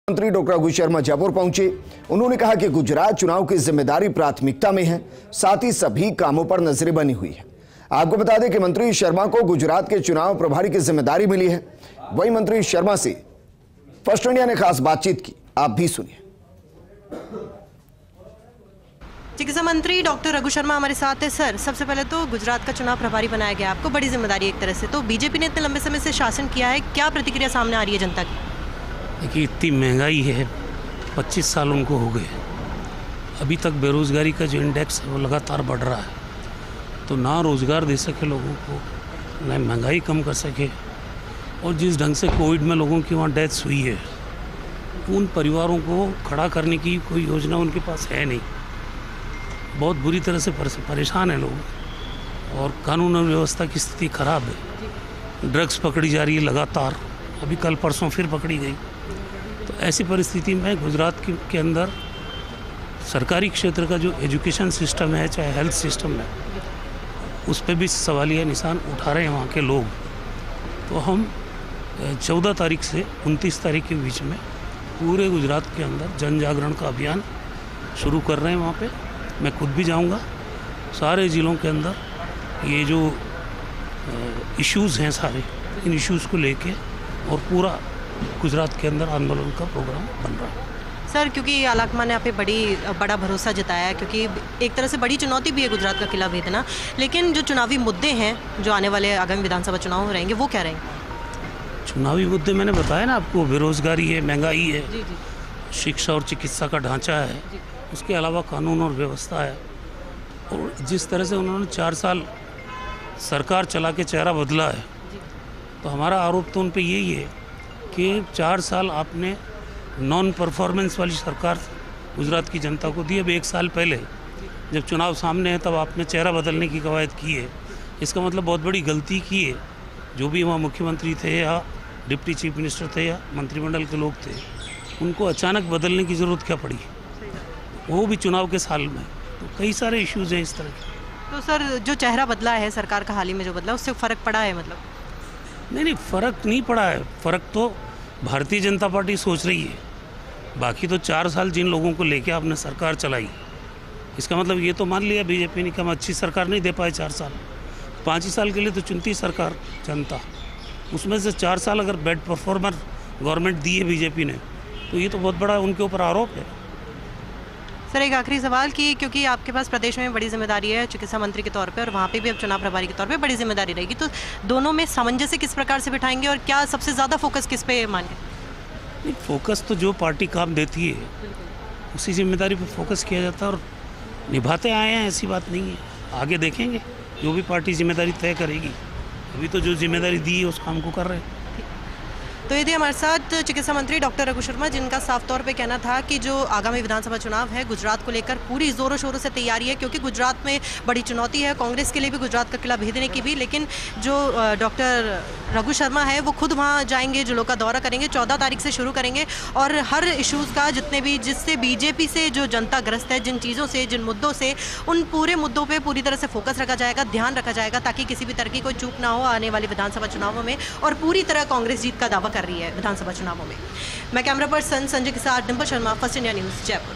मंत्री डॉक्टर रघु शर्मा जयपुर पहुंचे। उन्होंने कहा कि गुजरात चुनाव की जिम्मेदारी प्राथमिकता में है, साथ ही सभी कामों पर नजरें बनी हुई है। आपको बता दें कि मंत्री शर्मा को गुजरात के चुनाव प्रभारी की जिम्मेदारी मिली है। वहीं मंत्री शर्मा से फर्स्ट इंडिया ने खास बातचीत की, आप भी सुनिए। चिकित्सा मंत्री डॉक्टर रघु शर्मा हमारे साथ है। सर, सबसे पहले तो गुजरात का चुनाव प्रभारी बनाया गया, आपको बड़ी जिम्मेदारी एक तरह से। तो बीजेपी ने इतने लंबे समय से शासन किया है, क्या प्रतिक्रिया सामने आ रही है जनता की? देखिए, इतनी महंगाई है, 25 साल उनको हो गए, अभी तक बेरोजगारी का जो इंडेक्स है वो लगातार बढ़ रहा है। तो ना रोजगार दे सके लोगों को, ना महंगाई कम कर सके, और जिस ढंग से कोविड में लोगों की वहाँ डेथ्स हुई है, उन परिवारों को खड़ा करने की कोई योजना उनके पास है नहीं। बहुत बुरी तरह से परेशान है लोग, और कानून और व्यवस्था की स्थिति खराब है। ड्रग्स पकड़ी जा रही है लगातार, अभी कल परसों फिर पकड़ी गई। तो ऐसी परिस्थिति में गुजरात के अंदर सरकारी क्षेत्र का जो एजुकेशन सिस्टम है, चाहे हेल्थ सिस्टम है, उस पर भी सवालिया निशान उठा रहे हैं वहाँ के लोग। तो हम 14 तारीख से 29 तारीख के बीच में पूरे गुजरात के अंदर जन जागरण का अभियान शुरू कर रहे हैं। वहाँ पे मैं खुद भी जाऊँगा, सारे ज़िलों के अंदर ये जो इश्यूज़ हैं सारे, इन इश्यूज़ को लेके और पूरा गुजरात के अंदर आंदोलन का प्रोग्राम बन रहा है। सर, क्योंकि आलाकमान ने आप पे बड़ा भरोसा जताया है, क्योंकि एक तरह से बड़ी चुनौती भी है गुजरात का किला भेदना, लेकिन जो चुनावी मुद्दे हैं जो आने वाले आगामी विधानसभा चुनाव रहेंगे, वो क्या रहेंगे? चुनावी मुद्दे मैंने बताया ना आपको, बेरोजगारी है, महंगाई है, जी। शिक्षा और चिकित्सा का ढांचा है, उसके अलावा कानून और व्यवस्था है। और जिस तरह से उन्होंने 4 साल सरकार चला के चेहरा बदला है, तो हमारा आरोप तो उन पे यही है कि 4 साल आपने नॉन परफॉर्मेंस वाली सरकार गुजरात की जनता को दी। अब 1 साल पहले जब चुनाव सामने है तब आपने चेहरा बदलने की कवायद की है। इसका मतलब बहुत बड़ी गलती की है। जो भी वहाँ मुख्यमंत्री थे या डिप्टी चीफ मिनिस्टर थे या मंत्रिमंडल के लोग थे, उनको अचानक बदलने की ज़रूरत क्या पड़ी, वो भी चुनाव के साल में। तो कई सारे इश्यूज़ हैं इस तरह के। तो सर, जो चेहरा बदला है सरकार का, हाल ही में जो बदला, उससे फ़र्क पड़ा है? मतलब नहीं, फ़र्क नहीं पड़ा है। फ़र्क तो भारतीय जनता पार्टी सोच रही है। बाकी तो 4 साल जिन लोगों को लेके आपने सरकार चलाई, इसका मतलब ये तो मान लिया बीजेपी ने कि हम अच्छी सरकार नहीं दे पाए 4 साल। 5 ही साल के लिए तो चुनती सरकार जनता, उसमें से 4 साल अगर बेड परफॉर्मर गवर्नमेंट दी है बीजेपी ने, तो ये तो बहुत बड़ा उनके ऊपर आरोप है। सर, एक आखिरी सवाल कि क्योंकि आपके पास प्रदेश में बड़ी जिम्मेदारी है चिकित्सा मंत्री के तौर पे, और वहाँ पे भी अब चुनाव प्रभारी के तौर पे बड़ी जिम्मेदारी रहेगी, तो दोनों में सामंजस्य किस प्रकार से बिठाएंगे, और क्या सबसे ज़्यादा फोकस किस पे मानेंगे? फोकस तो जो पार्टी काम देती है उसी जिम्मेदारी पर फोकस किया जाता है, और निभाते आए हैं, ऐसी बात नहीं है। आगे देखेंगे, जो भी पार्टी जिम्मेदारी तय करेगी। अभी तो जो जिम्मेदारी दी है उस काम को कर रहे हैं। तो ये थे हमारे साथ चिकित्सा मंत्री डॉक्टर रघु शर्मा, जिनका साफ तौर पे कहना था कि जो आगामी विधानसभा चुनाव है, गुजरात को लेकर पूरी जोरों शोरों से तैयारी है, क्योंकि गुजरात में बड़ी चुनौती है कांग्रेस के लिए भी, गुजरात का किला भेदने की भी। लेकिन जो डॉक्टर रघु शर्मा है वो खुद वहाँ जाएंगे, जिलों का दौरा करेंगे, 14 तारीख से शुरू करेंगे, और हर इशूज़ का जितने भी, जिससे बीजेपी से जो जनता ग्रस्त है, जिन चीज़ों से, जिन मुद्दों से, उन पूरे मुद्दों पर पूरी तरह से फोकस रखा जाएगा, ध्यान रखा जाएगा, ताकि किसी भी तरह की कोई चूक ना हो आने वाले विधानसभा चुनावों में। और पूरी तरह कांग्रेस जीत का दावा कर रही है विधानसभा चुनावों में। मैं कैमरा पर्सन संजय के साथ Dimple Sharma, first India news, Jaipur.